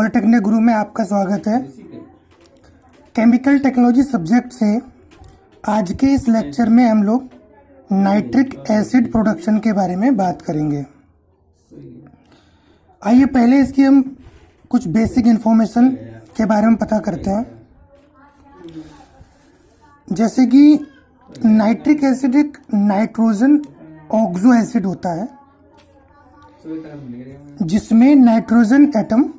भटकने गुरु में आपका स्वागत है। केमिकल टेक्नोलॉजी सब्जेक्ट से आज के इस लेक्चर में हम लोग नाइट्रिक एसिड प्रोडक्शन के बारे में बात करेंगे। आइए पहले इसकी हम कुछ बेसिक इंफॉर्मेशन के बारे में पता करते हैं। जैसे कि नाइट्रिक एसिड एक नाइट्रोजन ऑक्सो एसिड होता है जिसमें नाइट्रोजन एटम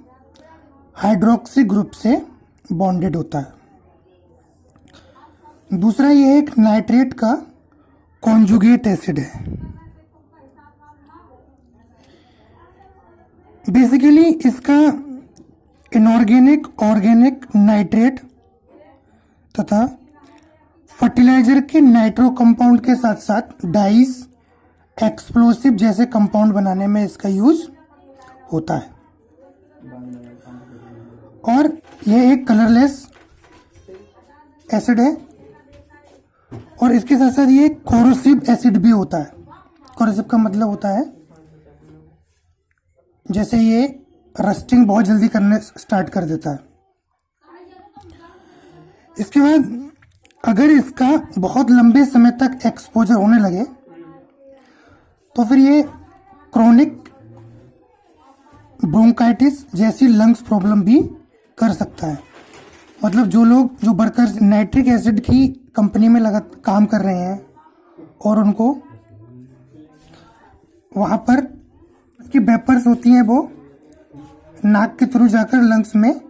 हाइड्रोक्सी ग्रुप से बॉन्डेड होता है। दूसरा यह एक नाइट्रेट का कॉन्जुगेट एसिड है। बेसिकली इसका इनऑर्गेनिक, ऑर्गेनिक, नाइट्रेट तथा फर्टिलाइजर के नाइट्रो कंपाउंड के साथ साथ डाइस, एक्सप्लोसिव जैसे कंपाउंड बनाने में इसका यूज होता है। और यह एक कलरलेस एसिड है और इसके साथ साथ ये कोरोसिव एसिड भी होता है। कोरोसिव का मतलब होता है जैसे ये रस्टिंग बहुत जल्दी करने स्टार्ट कर देता है। इसके बाद अगर इसका बहुत लंबे समय तक एक्सपोजर होने लगे तो फिर ये क्रोनिक ब्रोंकाइटिस जैसी लंग्स प्रॉब्लम भी कर सकता है। मतलब जो लोग जो वर्कर्स नाइट्रिक एसिड की कंपनी में काम कर रहे हैं और उनको वहाँ पर की वेपर्स होती हैं वो नाक के थ्रू जाकर लंग्स में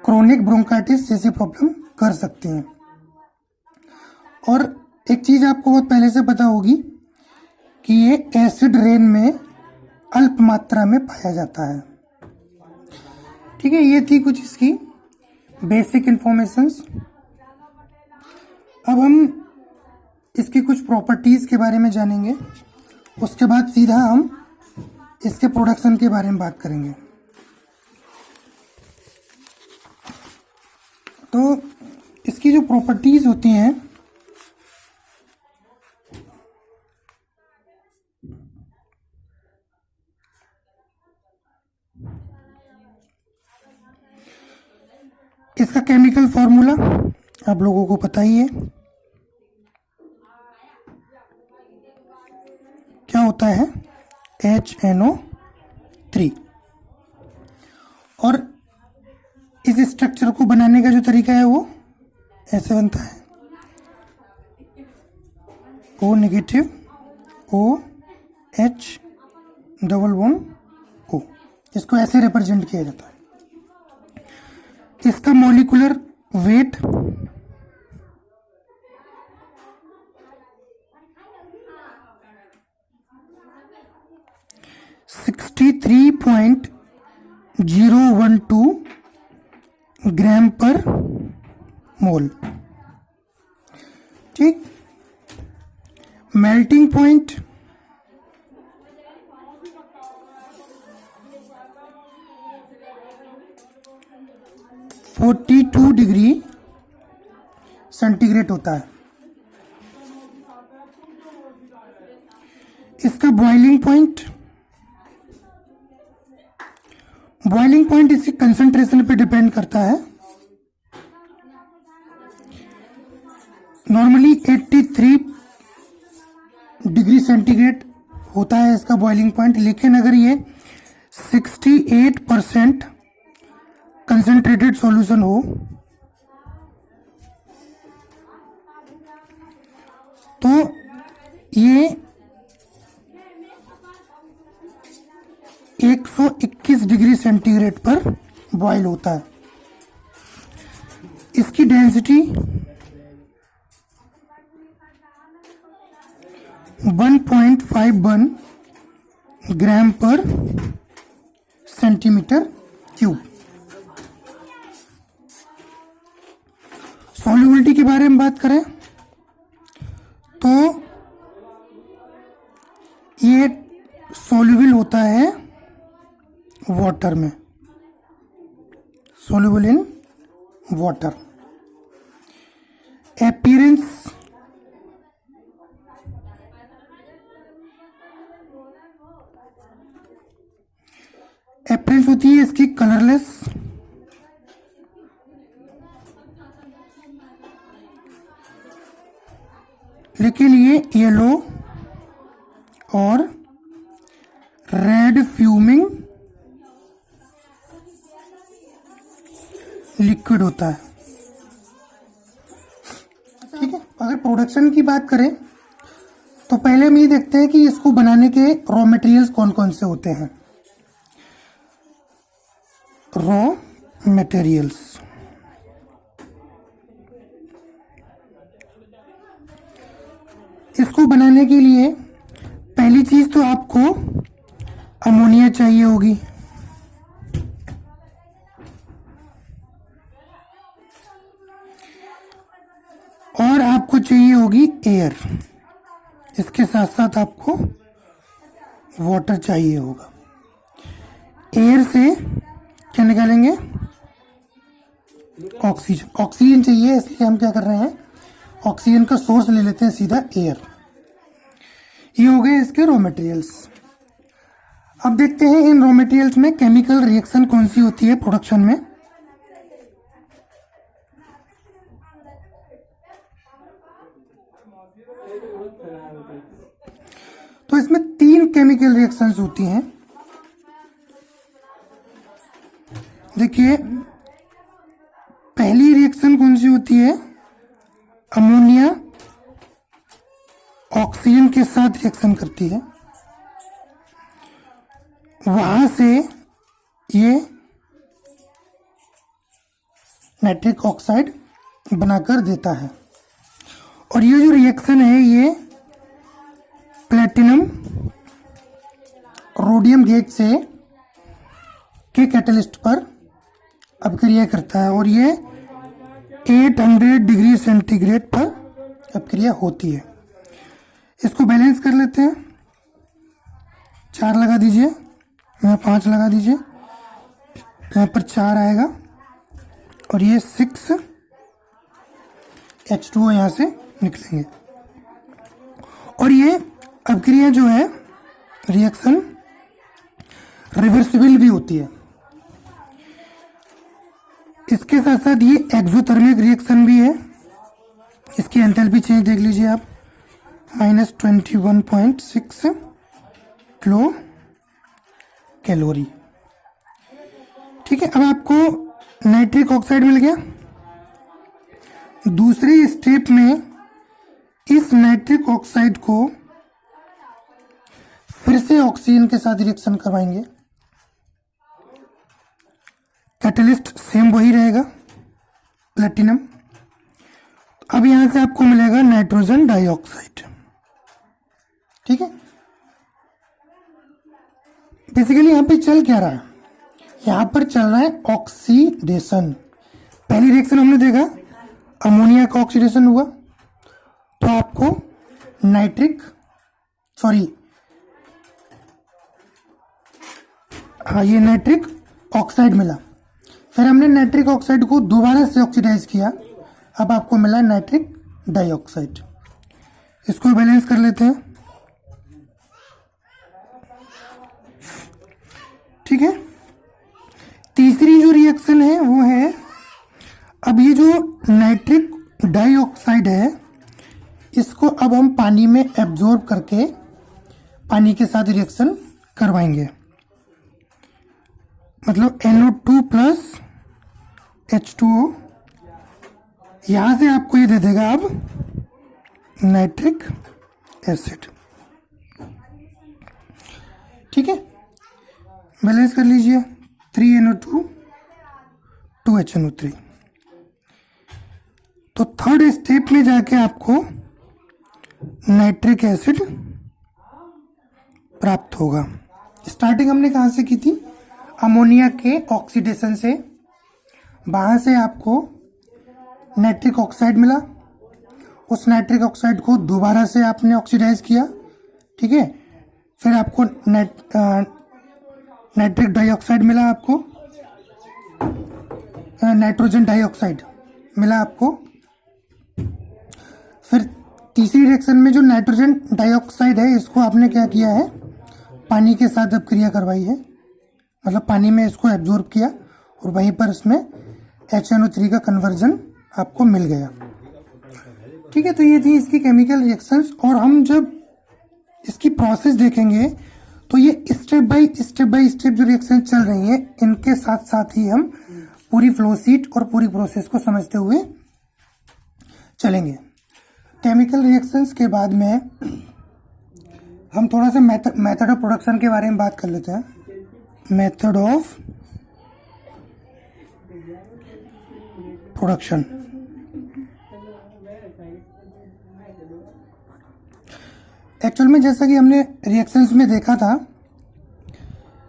क्रोनिक ब्रोंकाइटिस जैसी प्रॉब्लम कर सकती हैं। और एक चीज़ आपको बहुत पहले से पता होगी कि ये एसिड रेन में अल्प मात्रा में पाया जाता है। ठीक है, ये थी कुछ इसकी बेसिक इंफॉर्मेशंस। अब हम इसकी कुछ प्रॉपर्टीज के बारे में जानेंगे, उसके बाद सीधा हम इसके प्रोडक्शन के बारे में बात करेंगे। तो इसकी जो प्रॉपर्टीज होती हैं इसका केमिकल फॉर्मूला आप लोगों को पता ही है। क्या होता है? HNO3। और इस स्ट्रक्चर को बनाने का जो तरीका है वो ऐसे बनता है, O negative OH double bond O। इसको ऐसे रिप्रेजेंट किया जाता है। इसका मॉलिक्यूलर वेट 63.012 ग्राम पर मोल। ठीक। मेल्टिंग पॉइंट 42 डिग्री सेंटीग्रेड होता है। इसका बॉइलिंग पॉइंट इसकी कंसंट्रेशन पे डिपेंड करता है। नॉर्मली 83 डिग्री सेंटीग्रेड होता है इसका बॉइलिंग पॉइंट, लेकिन अगर ये 68% कंसंट्रेटेड सॉल्यूशन हो तो ये 121 डिग्री सेंटीग्रेड पर बॉयल होता है। इसकी डेंसिटी 1.51 ग्राम पर सेंटीमीटर क्यूब। सॉल्युबिलिटी के बारे में बात करें तो ये सॉल्युबल होता है वाटर में, soluble in water. Appearance appearance होती है इसकी कलरलेस, लेकिन ये येलो और रेड फ्यूमिंग लिक्विड होता है। ठीक है, अगर प्रोडक्शन की बात करें तो पहले हम ये देखते हैं कि इसको बनाने के रॉ मटेरियल्स कौन कौन से होते हैं। रॉ मटेरियल्स, इसको बनाने के लिए पहली चीज तो आपको अमोनिया चाहिए होगी, और आपको चाहिए होगी एयर। इसके साथ साथ आपको वाटर चाहिए होगा। एयर से क्या निकालेंगे? ऑक्सीजन। ऑक्सीजन चाहिए, इसलिए हम क्या कर रहे हैं, ऑक्सीजन का सोर्स ले लेते हैं सीधा एयर। ये हो गए इसके रॉ मटेरियल्स। अब देखते हैं इन रॉ मटेरियल्स में केमिकल रिएक्शन कौन सी होती है प्रोडक्शन में। तो इसमें 3 केमिकल रिएक्शंस होती हैं। देखिए, पहली रिएक्शन कौन सी होती है? अमोनिया ऑक्सीजन के साथ रिएक्शन करती है, वहां से ये नाइट्रिक ऑक्साइड बनाकर देता है। और ये जो रिएक्शन है ये प्लेटिनम रोडियम गेज से के कैटलिस्ट पर अपक्रिया करता है, और ये 800 डिग्री सेंटीग्रेड पर अपक्रिया होती है। इसको बैलेंस कर लेते हैं। 4 लगा दीजिए, यहाँ 5 लगा दीजिए, यहाँ पर 4 आएगा, और ये 6 H2O यहाँ से निकलेंगे। और ये अपक्रिया जो है रिएक्शन रिवर्सिबल भी होती है। इसके साथ साथ ये एक्सोथर्मिक रिएक्शन भी है। इसकी एंथैल्पी चेंज देख लीजिए आप, -21.6 किलो कैलोरी। ठीक है, अब आपको नाइट्रिक ऑक्साइड मिल गया। दूसरी स्टेप में इस नाइट्रिक ऑक्साइड को फिर से ऑक्सीजन के साथ रिएक्शन करवाएंगे। कैटलिस्ट सेम वही रहेगा, प्लेटिनम। अब यहां से आपको मिलेगा नाइट्रोजन डाइऑक्साइड। ठीक है, बेसिकली यहां पे चल क्या रहा है? यहां पर चल रहा है ऑक्सीडेशन। पहली रिएक्शन हमने देखा, अमोनिया का ऑक्सीडेशन हुआ, तो आपको ये नाइट्रिक ऑक्साइड मिला। फिर हमने नाइट्रिक ऑक्साइड को दोबारा से ऑक्सीडाइज किया, अब आपको मिला नाइट्रिक डाइऑक्साइड। इसको बैलेंस कर लेते हैं। ठीक है, तीसरी जो रिएक्शन है वो है, अब ये जो नाइट्रिक डाइऑक्साइड है इसको अब हम पानी में एब्जॉर्ब करके पानी के साथ रिएक्शन करवाएंगे। मतलब NO2 प्लस H2O, यहां से आपको ये दे देगा अब नाइट्रिक एसिड। ठीक है, बैलेंस कर लीजिए, 3NO2 2HNO3। तो थर्ड स्टेप में जाके आपको नाइट्रिक एसिड प्राप्त होगा। स्टार्टिंग हमने कहां से की थी? अमोनिया के ऑक्सीडेशन से। वहां से आपको नाइट्रिक ऑक्साइड मिला, उस नाइट्रिक ऑक्साइड को दोबारा से आपने ऑक्सीडाइज किया। ठीक है, फिर आपको नाइट्रिक डाइऑक्साइड मिला, आपको नाइट्रोजन डाइऑक्साइड मिला आपको। फिर तीसरी रिएक्शन में जो नाइट्रोजन डाइऑक्साइड है इसको आपने क्या किया है, पानी के साथ अपक्रिया करवाई है, मतलब पानी में इसको एब्जॉर्ब किया और वहीं पर इसमें HNO3 का कन्वर्जन आपको मिल गया। ठीक है, तो ये थी इसकी केमिकल रिएक्शंस। और हम जब इसकी प्रोसेस देखेंगे तो ये स्टेप बाय स्टेप जो रिएक्शन चल रही है, इनके साथ साथ ही हम पूरी फ्लो शीट और पूरी प्रोसेस को समझते हुए चलेंगे। केमिकल रिएक्शंस के बाद में हम थोड़ा सा मेथड ऑफ प्रोडक्शन के बारे में बात कर लेते हैं। Method of production. एक्चुअल में जैसा कि हमने रिएक्शंस में देखा था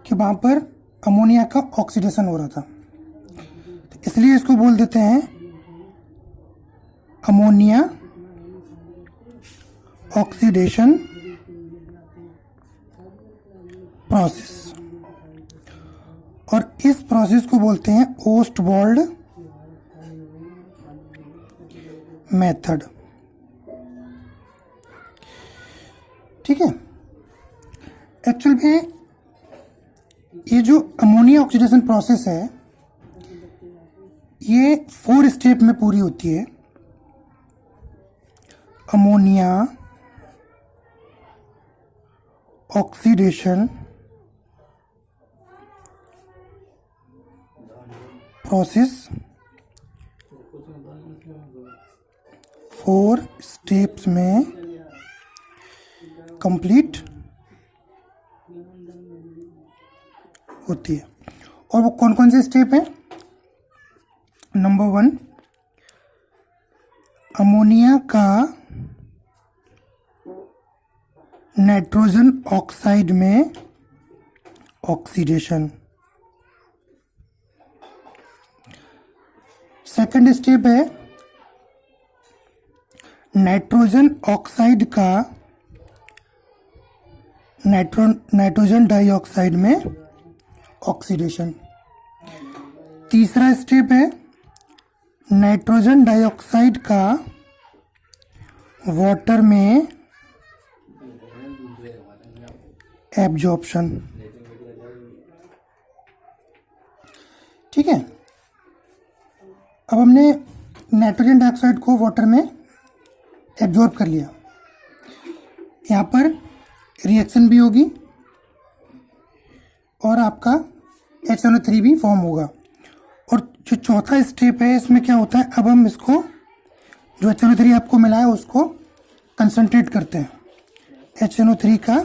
कि वहां पर अमोनिया का ऑक्सीडेशन हो रहा था, तो इसलिए इसको बोल देते हैं अमोनिया ऑक्सीडेशन प्रोसेस, और इस प्रोसेस को बोलते हैं ओस्टवाल्ड मेथड। ठीक है, एक्चुअल में ये जो अमोनिया ऑक्सीडेशन प्रोसेस है ये 4 स्टेप में पूरी होती है। अमोनिया ऑक्सीडेशन प्रोसेस 4 स्टेप्स में कंप्लीट होती है। और वो कौन कौन से स्टेप हैं? नंबर 1, अमोनिया का नाइट्रोजन ऑक्साइड में ऑक्सीडेशन। सेकंड स्टेप है नाइट्रोजन ऑक्साइड का नाइट्रोजन डाइऑक्साइड में ऑक्सीडेशन। तीसरा स्टेप है नाइट्रोजन डाइऑक्साइड का वाटर में एब्जॉर्प्शन। ठीक है, अब हमने नाइट्रोजन डाइऑक्साइड को वाटर में एब्जॉर्ब कर लिया। यहाँ पर रिएक्शन भी होगी और आपका HNO3 भी फॉर्म होगा। और जो चौथा स्टेप है इसमें क्या होता है, अब हम इसको जो HNO3 आपको मिला है उसको कंसंट्रेट करते हैं। HNO3 का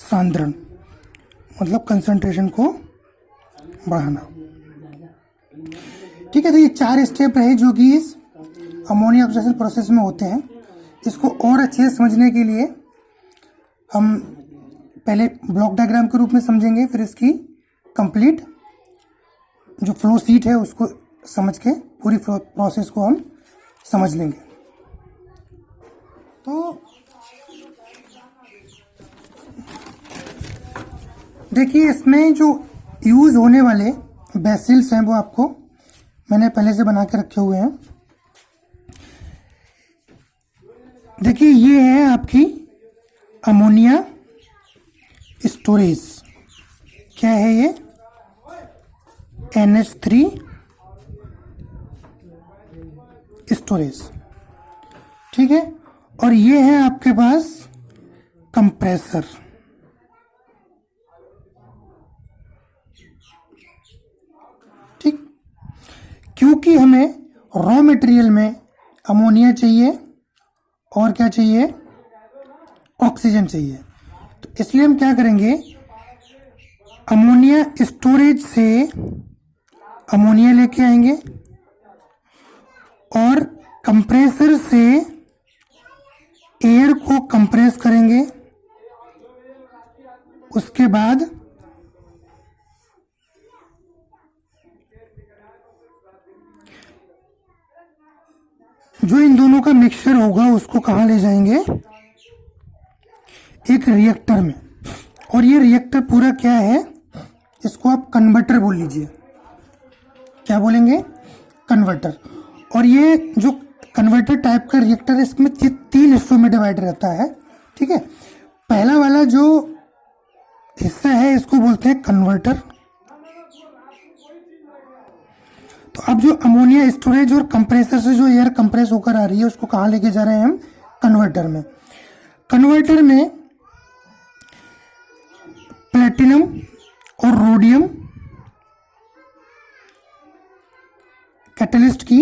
सांद्रण मतलब कंसंट्रेशन को बढ़ाना। ठीक है, तो ये 4 स्टेप रहे जो कि इस अमोनिया ऑक्सीडेशन प्रोसेस में होते हैं। इसको और अच्छे से समझने के लिए हम पहले ब्लॉक डायग्राम के रूप में समझेंगे, फिर इसकी कंप्लीट जो फ्लो शीट है उसको समझ के पूरी प्रोसेस को हम समझ लेंगे। तो देखिए, इसमें जो यूज़ होने वाले बेसिल्स हैं वो आपको मैंने पहले से बना के रखे हुए हैं। देखिए, ये है आपकी अमोनिया स्टोरेज। क्या है ये? NH3 storage. ठीक है, और ये है आपके पास कंप्रेसर। ठीक, क्योंकि हमें रॉ मटेरियल में अमोनिया चाहिए और क्या चाहिए? ऑक्सीजन चाहिए। तो इसलिए हम क्या करेंगे, अमोनिया स्टोरेज से अमोनिया लेके आएंगे और कंप्रेसर से एयर को कंप्रेस करेंगे। उसके बाद जो इन दोनों का मिक्सचर होगा उसको कहाँ ले जाएंगे? एक रिएक्टर में। और ये रिएक्टर पूरा क्या है, इसको आप कन्वर्टर बोल लीजिए। क्या बोलेंगे? कन्वर्टर। और ये जो कन्वर्टर टाइप का रिएक्टर है इसमें 3 हिस्सों में डिवाइड रहता है। ठीक है, पहला वाला जो हिस्सा है इसको बोलते हैं कन्वर्टर। तो अब जो अमोनिया स्टोरेज और कंप्रेसर से जो एयर कंप्रेस होकर आ रही है उसको कहाँ लेके जा रहे हैं हम? कन्वर्टर में। कन्वर्टर में प्लेटिनम और रोडियम कैटलिस्ट की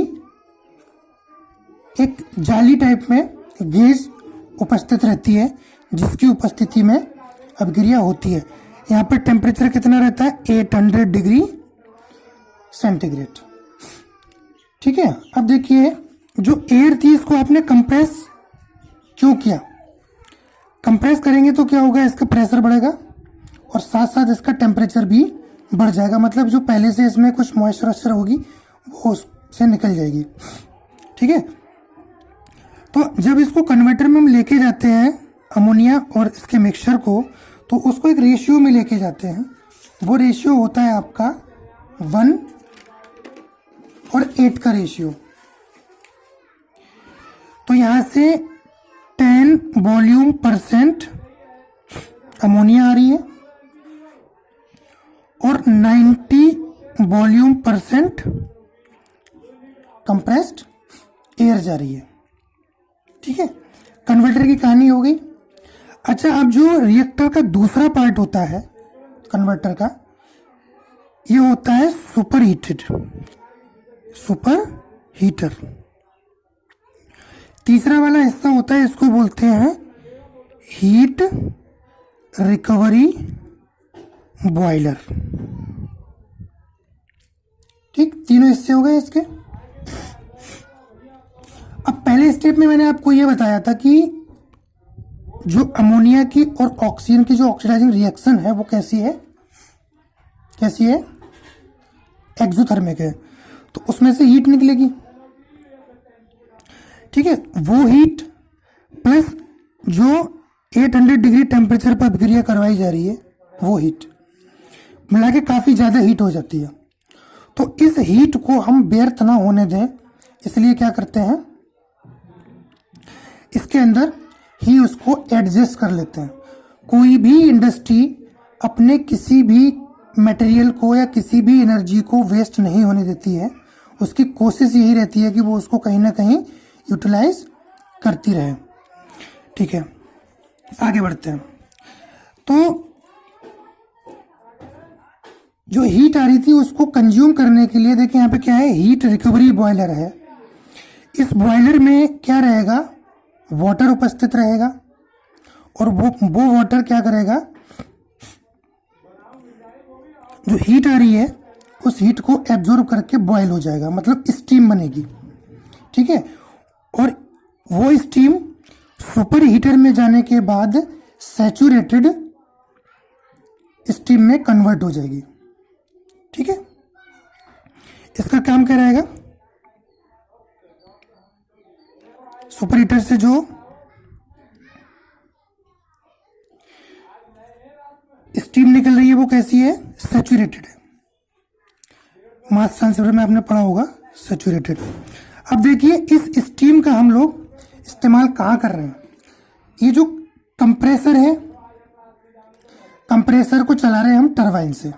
एक जाली टाइप में गैस उपस्थित रहती है, जिसकी उपस्थिति में अभिक्रिया होती है। यहाँ पर टेम्परेचर कितना रहता है? 800 डिग्री सेंटीग्रेड। ठीक है। अब देखिए, जो एयर थी इसको आपने कंप्रेस क्यों किया? कंप्रेस करेंगे तो क्या होगा? इसका प्रेशर बढ़ेगा और साथ साथ इसका टेम्परेचर भी बढ़ जाएगा। मतलब जो पहले से इसमें कुछ मॉइस्चर होगी वो उससे निकल जाएगी। ठीक है। तो जब इसको कन्वर्टर में हम लेके जाते हैं अमोनिया और इसके मिक्सचर को, तो उसको एक रेशियो में लेके जाते हैं। वो रेशियो होता है आपका 1 और 8 का रेशियो। तो यहां से 10 वॉल्यूम % अमोनिया आ रही है और 90 वॉल्यूम % कंप्रेस्ड एयर जा रही है। ठीक है। कन्वर्टर की कहानी हो गई। अच्छा, अब जो रिएक्टर का दूसरा पार्ट होता है कन्वर्टर का, ये होता है सुपर हीटर। तीसरा वाला हिस्सा होता है, इसको बोलते हैं हीट रिकवरी बॉयलर। ठीक, तीनों हिस्से हो गए इसके। अब पहले स्टेप में मैंने आपको यह बताया था कि जो अमोनिया की और ऑक्सीजन की जो ऑक्सीडाइजिंग रिएक्शन है वो कैसी है? एक्सोथर्मिक है। तो उसमें से हीट निकलेगी। ठीक है। वो हीट प्लस जो 800 डिग्री टेम्परेचर पर अभिक्रिया करवाई जा रही है वो हीट मिला के काफी ज्यादा हीट हो जाती है। तो इस हीट को हम व्यर्थ ना होने दें, इसलिए क्या करते हैं, इसके अंदर ही उसको एडजस्ट कर लेते हैं। कोई भी इंडस्ट्री अपने किसी भी मटेरियल को या किसी भी एनर्जी को वेस्ट नहीं होने देती है। उसकी कोशिश यही रहती है कि वो उसको कहीं ना कहीं यूटिलाइज करती रहे। ठीक है, आगे बढ़ते हैं। तो जो हीट आ रही थी उसको कंज्यूम करने के लिए देखिए यहाँ पे क्या है, हीट रिकवरी बॉयलर है। इस बॉयलर में क्या रहेगा, वाटर उपस्थित रहेगा और वो वाटर क्या करेगा, जो हीट आ रही है उस हीट को एब्जॉर्ब करके बॉयल हो जाएगा, मतलब स्टीम बनेगी। ठीक है। और वो स्टीम सुपर हीटर में जाने के बाद सैचुरेटेड स्टीम में कन्वर्ट हो जाएगी। ठीक है। इसका काम क्या रहेगा, सुपर हीटर से जो स्टीम निकल रही है वो कैसी है, सैचुरेटेड है। मास ट्रांसफर में आपने पढ़ा होगा सैचुरेटेड। अब देखिए इस स्टीम का हम लोग इस्तेमाल कहाँ कर रहे हैं। ये जो कंप्रेसर है, कंप्रेसर को चला रहे हैं हम टरबाइन से।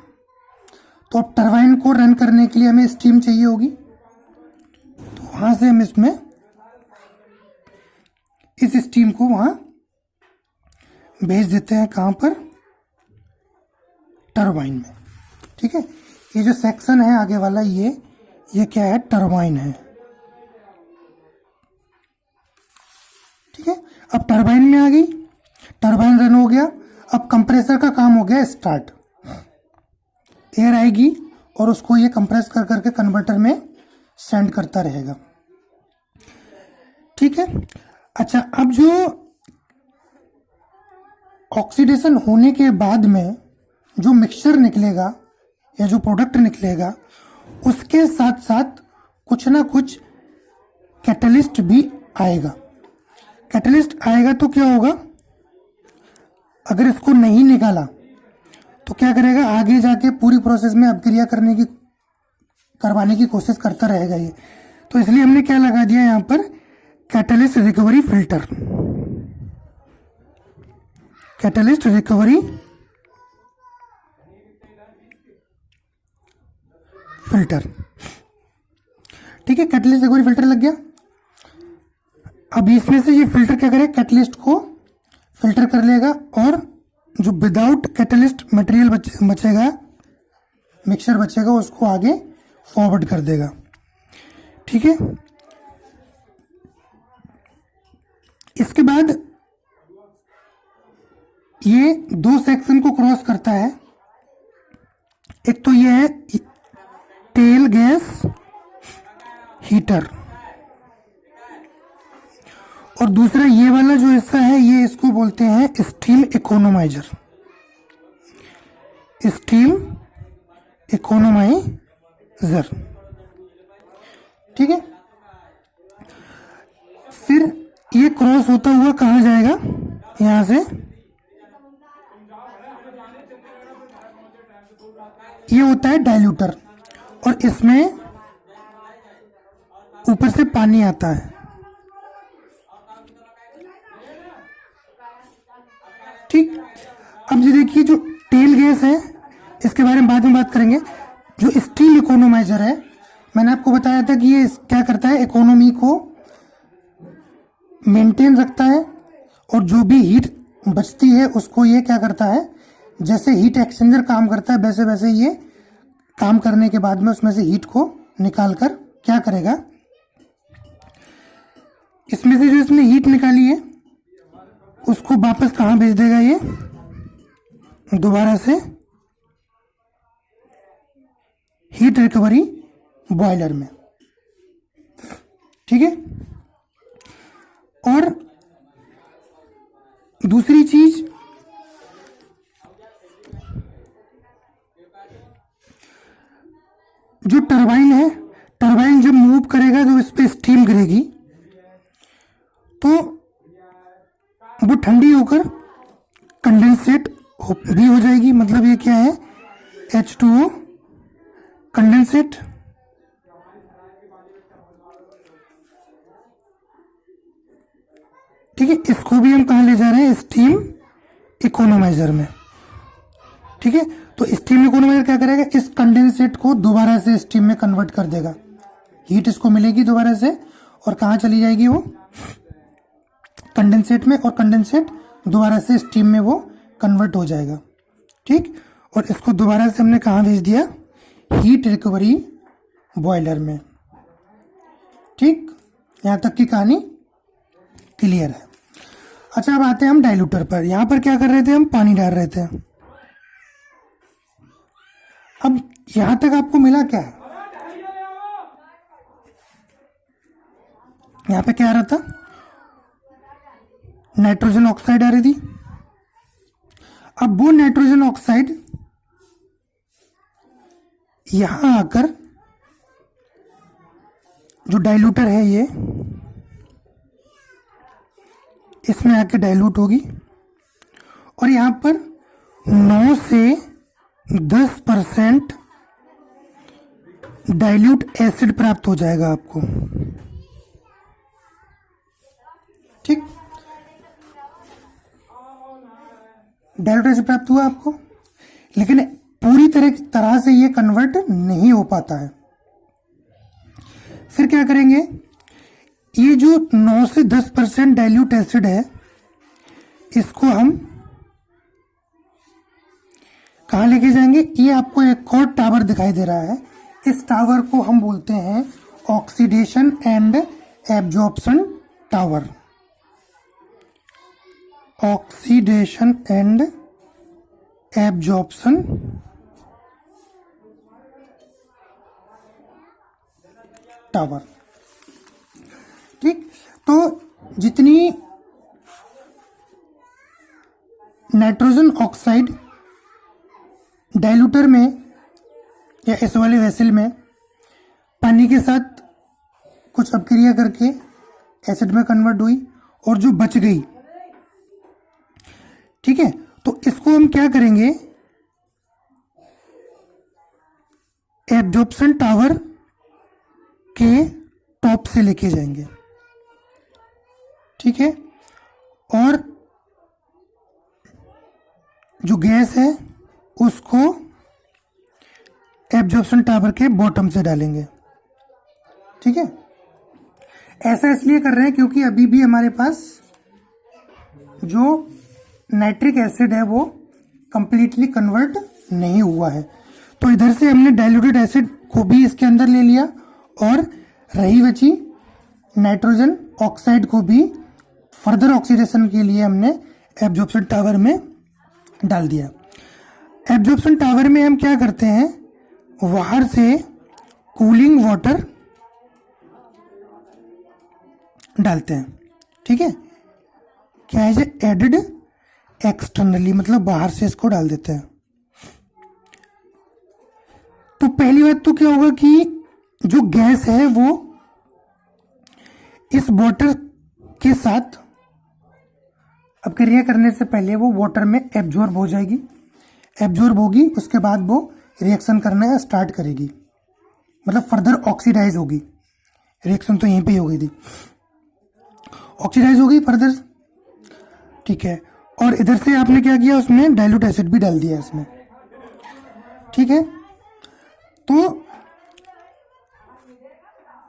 तो अब टरबाइन को रन करने के लिए हमें स्टीम चाहिए होगी, तो वहां से हम इसमें इस स्टीम को वहां भेज देते हैं। कहां पर, टरबाइन में। ठीक है। ये जो सेक्शन है आगे वाला, ये क्या है, टरबाइन है। ठीक है। अब टरबाइन में आ गई, टरबाइन रन हो गया। अब कंप्रेसर का काम हो गया स्टार्ट। एयर आएगी और उसको ये कंप्रेस कर करके कन्वर्टर में सेंड करता रहेगा। ठीक है। अच्छा, अब जो ऑक्सीडेशन होने के बाद में जो मिक्सचर निकलेगा या जो प्रोडक्ट निकलेगा, उसके साथ साथ कुछ ना कुछ कैटलिस्ट भी आएगा। कैटलिस्ट आएगा तो क्या होगा, अगर इसको नहीं निकाला तो क्या करेगा, आगे जाके पूरी प्रोसेस में अपक्रिया करवाने की कोशिश करता रहेगा ये। तो इसलिए हमने क्या लगा दिया यहाँ पर, catalyst recovery filter. Catalyst recovery filter. ठीक है, कैटलिस्ट एक बार फिल्टर लग गया। अब इसमें से ये फिल्टर क्या करेगा, कैटलिस्ट को फिल्टर कर लेगा और जो विदाउट कैटलिस्ट मटेरियल बचेगा, मिक्सचर बचेगा, उसको आगे फॉरवर्ड कर देगा। ठीक है, इसके बाद ये दो सेक्शन को क्रॉस करता है। एक तो ये है टेल गैस हीटर और दूसरा ये वाला जो हिस्सा है ये इसको बोलते हैं स्टीम इकोनोमाइजर। स्टीम इकोनोमाइजर, ठीक है। फिर ये क्रॉस होता हुआ कहाँ जाएगा, यहां से ये होता है डाइल्यूटर और इसमें ऊपर से पानी आता है। ठीक, अब ये देखिए जो टेल गैस है इसके बारे में बाद में बात करेंगे। जो स्टीम इकोनोमाइजर है, मैंने आपको बताया था कि ये क्या करता है, इकोनॉमी को मेंटेन रखता है और जो भी हीट बचती है उसको ये क्या करता है, जैसे हीट एक्सचेंजर काम करता है वैसे वैसे ये काम करने के बाद में उसमें से हीट को निकाल कर क्या करेगा, इसमें से जो इसने हीट निकाली है उसको वापस कहाँ भेज देगा, ये दोबारा से हीट रिकवरी बॉयलर में। ठीक है, और दूसरी चीज जो टरबाइन है, टरबाइन जब मूव करेगा तो इस पे स्टीम गिरेगी तो वो ठंडी होकर कंडेंसेट भी हो जाएगी। मतलब ये क्या है, H2O कंडेंसेट। ठीक है, इसको भी हम कहाँ ले जा रहे हैं, स्टीम इकोनोमाइजर में। ठीक है, तो स्टीम इकोनोमाइजर क्या करेगा, इस कंडेंसेट को दोबारा से स्टीम में कन्वर्ट कर देगा। हीट इसको मिलेगी दोबारा से और कहाँ चली जाएगी, वो कंडेंसेट में, और कंडेंसेट दोबारा से स्टीम में वो कन्वर्ट हो जाएगा। ठीक, और इसको दोबारा से हमने कहाँ भेज दिया, हीट रिकवरी बॉयलर में। ठीक, यहाँ तक की कहानी क्लियर है। अच्छा, अब आते हैं हम डाइल्यूटर पर। यहाँ पर क्या कर रहे थे, हम पानी डाल रहे थे। अब यहां तक आपको मिला क्या, यहां पे क्या आ रहा था, नाइट्रोजन ऑक्साइड आ रही थी। अब वो नाइट्रोजन ऑक्साइड यहां आकर जो डाइल्यूटर है ये इसमें आके डाइल्यूट होगी और यहां पर 9 से 10% डाइल्यूट एसिड प्राप्त हो जाएगा आपको। ठीक, डाइल्यूट एसिड प्राप्त हुआ आपको, लेकिन पूरी तरह से ये कन्वर्ट नहीं हो पाता है। फिर क्या करेंगे, ये जो 9 से 10% डाइल्यूट एसिड है इसको हम कहाँ लेके जाएंगे, ये आपको एक और टावर दिखाई दे रहा है। इस टावर को हम बोलते हैं oxidation and absorption tower. Oxidation and absorption tower. ठीक, तो जितनी नाइट्रोजन ऑक्साइड डाइल्यूटर में या इस वाले वेसल में पानी के साथ कुछ अपक्रिया करके एसिड में कन्वर्ट हुई और जो बच गई, ठीक है, तो इसको हम क्या करेंगे, एब्जॉर्प्शन टावर के टॉप से लेके जाएंगे। ठीक है, और जो गैस है उसको एब्जॉर्प्शन टावर के बॉटम से डालेंगे। ठीक है, ऐसा इसलिए कर रहे हैं क्योंकि अभी भी हमारे पास जो नाइट्रिक एसिड है वो कंप्लीटली कन्वर्ट नहीं हुआ है। तो इधर से हमने डाइल्यूटेड एसिड को भी इसके अंदर ले लिया और रही बची नाइट्रोजन ऑक्साइड को भी फर्दर ऑक्सीडेशन के लिए हमने एब्जॉर्प्शन टावर में डाल दिया। एब्जॉर्प्शन टावर में हम क्या करते हैं, बाहर से कूलिंग वाटर डालते हैं। ठीक है, क्या है, एडेड एक्सटर्नली, मतलब बाहर से इसको डाल देते हैं। तो पहली बात तो क्या होगा कि जो गैस है वो इस वाटर के साथ अब क्रिया करने से पहले वो वाटर में एब्जॉर्ब हो जाएगी, एब्जॉर्ब होगी, उसके बाद वो रिएक्शन करना स्टार्ट करेगी, मतलब फर्दर ऑक्सीडाइज होगी। रिएक्शन तो यहीं पे ही हो गई थी, ऑक्सीडाइज होगी फर्दर। ठीक है, और इधर से आपने क्या किया, उसमें डाइल्यूट एसिड भी डाल दिया इसमें। ठीक है, तो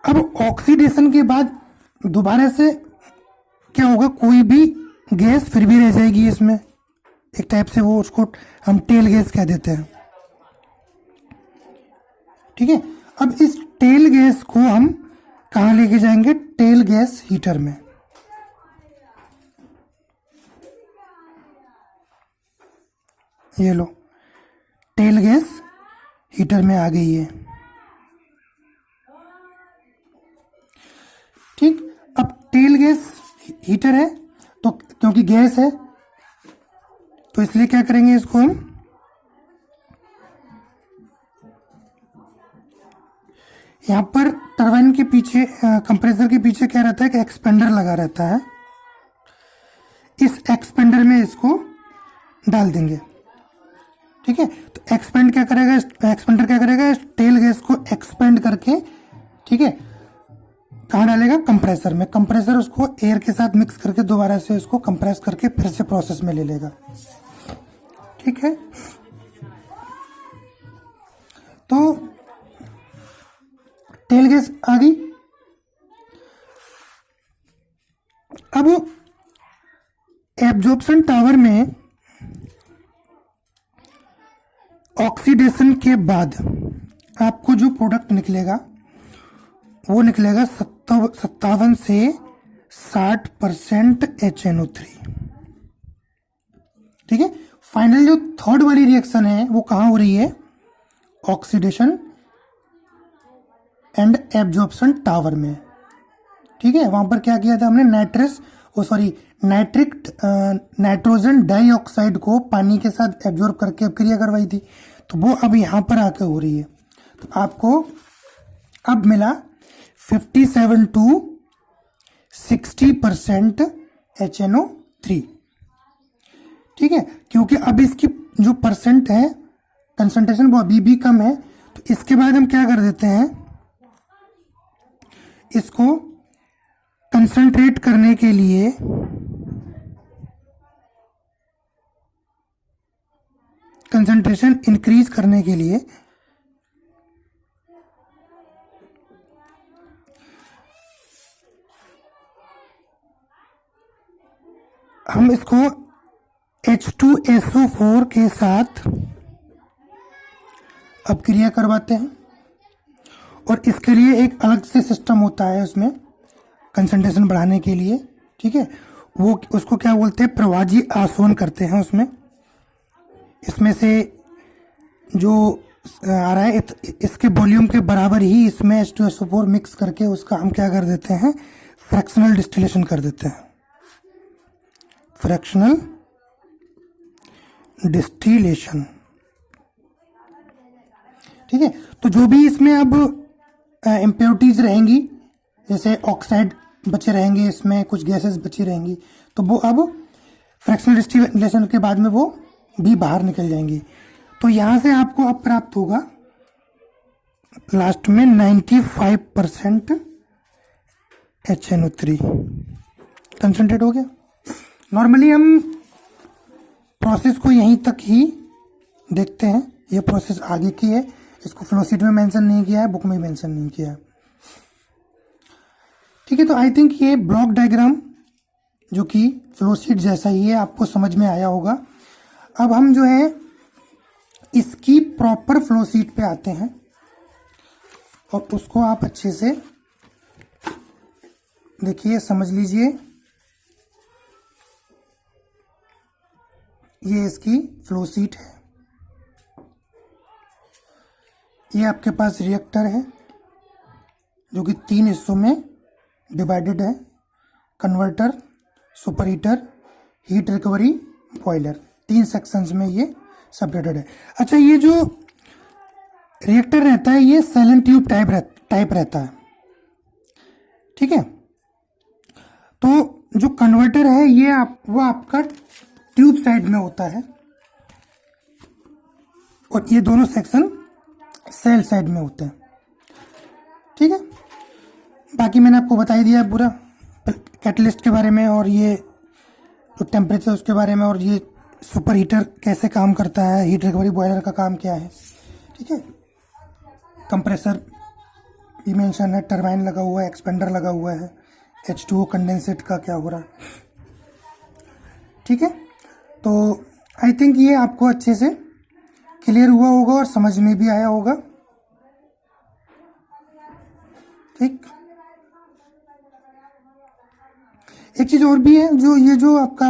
अब ऑक्सीडेशन के बाद दोबारा से क्या होगा, कोई भी गैस फिर भी रह जाएगी इसमें, एक टाइप से वो उसको हम टेल गैस कह देते हैं। ठीक है, अब इस टेल गैस को हम कहाँ लेके जाएंगे, टेल गैस हीटर में। ये लो, टेल गैस हीटर में आ गई है। ठीक, अब टेल गैस हीटर है तो क्योंकि गैस है तो इसलिए क्या करेंगे, इसको हम यहाँ पर टरबाइन के पीछे, कंप्रेसर के पीछे क्या रहता है कि एक्सपेंडर लगा रहता है, इस एक्सपेंडर में इसको डाल देंगे। ठीक है, तो एक्सपेंड क्या करेगा, एक्सपेंडर क्या करेगा, टेल गैस को एक्सपेंड करके, ठीक है, कहाँ डालेगा, कंप्रेसर में। कंप्रेसर उसको एयर के साथ मिक्स करके दोबारा से उसको कंप्रेस करके फिर से प्रोसेस में ले लेगा। ठीक है, तो टेल गैस आ गई। अब एब्जॉर्प्शन टावर में ऑक्सीडेशन के बाद आपको जो प्रोडक्ट निकलेगा वो निकलेगा 57 से 60% HNO3। ठीक है, फाइनल जो थर्ड वाली रिएक्शन है वो कहाँ हो रही है, ऑक्सीडेशन एंड एब्जॉर्प्शन टावर में। ठीक है, वहां पर क्या किया था हमने, नाइट्रोजन डाइऑक्साइड को पानी के साथ एब्जॉर्ब करके अब क्रिया करवाई थी, तो वो अब यहाँ पर आके हो रही है। तो आपको अब मिला 57 to 60% HNO3। ठीक है, क्योंकि अब इसकी जो परसेंट है कंसंट्रेशन वो अभी भी कम है, तो इसके बाद हम क्या कर देते हैं, इसको कंसंट्रेट करने के लिए कंसंट्रेशन इंक्रीज करने के लिए हम इसको H2SO4 के साथ अब क्रिया करवाते हैं, और इसके लिए एक अलग से सिस्टम होता है उसमें कंसंट्रेशन बढ़ाने के लिए। ठीक है, वो उसको क्या बोलते हैं, प्रवाजी आसवन करते हैं उसमें। इसमें से जो आ रहा है इसके वॉल्यूम के बराबर ही इसमें H2SO4 मिक्स करके उसका हम क्या कर देते हैं, फ्रैक्शनल डिस्टिलेशन कर देते हैं, फ्रैक्शनल डिस्टिलेशन। ठीक है, तो जो भी इसमें अब इम्प्योरिटीज रहेंगी, जैसे ऑक्साइड बचे रहेंगे, इसमें कुछ गैसेस बची रहेंगी, तो वो अब फ्रैक्शनल डिस्टिलेशन के बाद में वो भी बाहर निकल जाएंगी। तो यहाँ से आपको अब प्राप्त होगा लास्ट में 95% HNO3 कंसंट्रेट हो गया। नॉर्मली हम प्रोसेस को यहीं तक ही देखते हैं, ये प्रोसेस आगे की है, इसको फ्लोशीट में मेंशन नहीं किया है, बुक में मेंशन नहीं किया है। ठीक है, तो आई थिंक ये ब्लॉक डायग्राम जो कि फ्लो शीट जैसा ही है, आपको समझ में आया होगा। अब हम जो है इसकी प्रॉपर फ्लो शीट पे आते हैं और उसको आप अच्छे से देखिए, समझ लीजिए। ये इसकी फ्लो शीट है। ये आपके पास रिएक्टर है जो कि 3 हिस्सों में डिवाइडेड है, converter, super heater, heat recovery, boiler, 3 sections में ये सेपरेटेड है। अच्छा, ये जो रिएक्टर रहता है ये सैलन ट्यूब टाइप रहता है, ठीक है। तो जो कन्वर्टर है ये वो आपका ट्यूब साइड में होता है और ये दोनों सेक्शन सेल साइड में होते हैं, ठीक है। बाकी मैंने आपको बता ही दिया है पूरा कैटलिस्ट के बारे में, और ये जो टेम्परेचर उसके बारे में, और ये सुपर हीटर कैसे काम करता है, हीट रिकवरी बॉयलर का काम क्या है, ठीक है। कंप्रेसर भी मेंशन है, टरबाइन लगा हुआ है, एक्सपेंडर लगा हुआ है, H2O कंडेंसेट का क्या हो रहा है, ठीक है। तो आई थिंक ये आपको अच्छे से क्लियर हुआ होगा और समझ में भी आया होगा, ठीक। एक चीज़ और भी है, जो ये जो आपका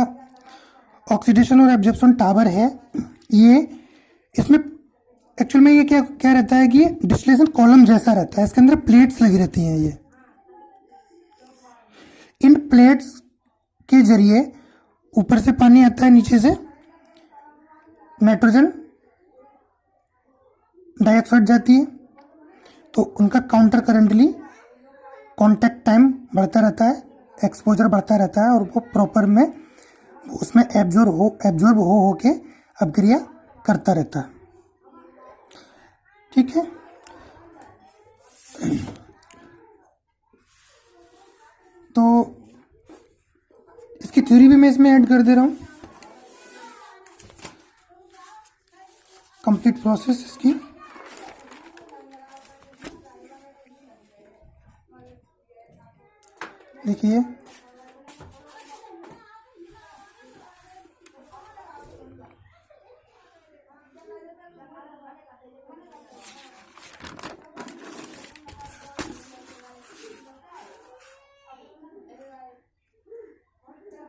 ऑक्सीडेशन और एब्जॉर्प्शन टावर है, ये इसमें एक्चुअल में ये क्या क्या रहता है कि डिस्टिलेशन कॉलम जैसा रहता है, इसके अंदर प्लेट्स लगी रहती हैं। ये इन प्लेट्स के जरिए ऊपर से पानी आता है, नीचे से नाइट्रोजन डाइऑक्साइड जाती है, तो उनका काउंटर करंटली कांटेक्ट टाइम बढ़ता रहता है, एक्सपोजर बढ़ता रहता है, और वो प्रॉपर में उसमें एब्जॉर्ब हो के अपक्रिया करता रहता है, ठीक है। तो इसकी थ्योरी भी मैं इसमें ऐड कर दे रहा हूँ, कंप्लीट प्रोसेस इसकी। देखिए,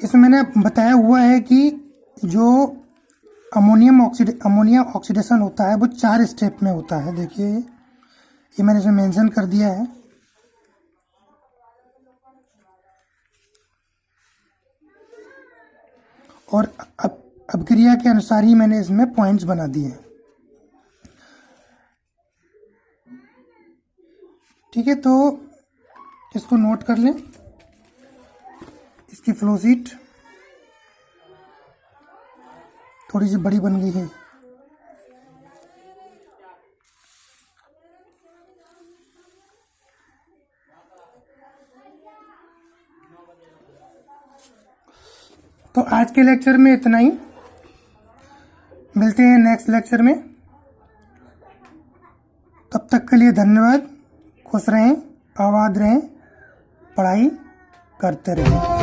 इसमें मैंने बताया हुआ है कि जो अमोनिया ऑक्सीडेशन होता है वो 4 स्टेप में होता है। देखिए, ये मैंने इसमें मेंशन कर दिया है। और अपक्रिया के अनुसार ही मैंने इसमें पॉइंट्स बना दिए हैं, ठीक है। तो इसको नोट कर लें, इसकी फ्लो शीट थोड़ी सी बड़ी बन गई है। तो आज के लेक्चर में इतना ही, मिलते हैं नेक्स्ट लेक्चर में। तब तक के लिए धन्यवाद। खुश रहें, आबाद रहें, पढ़ाई करते रहें।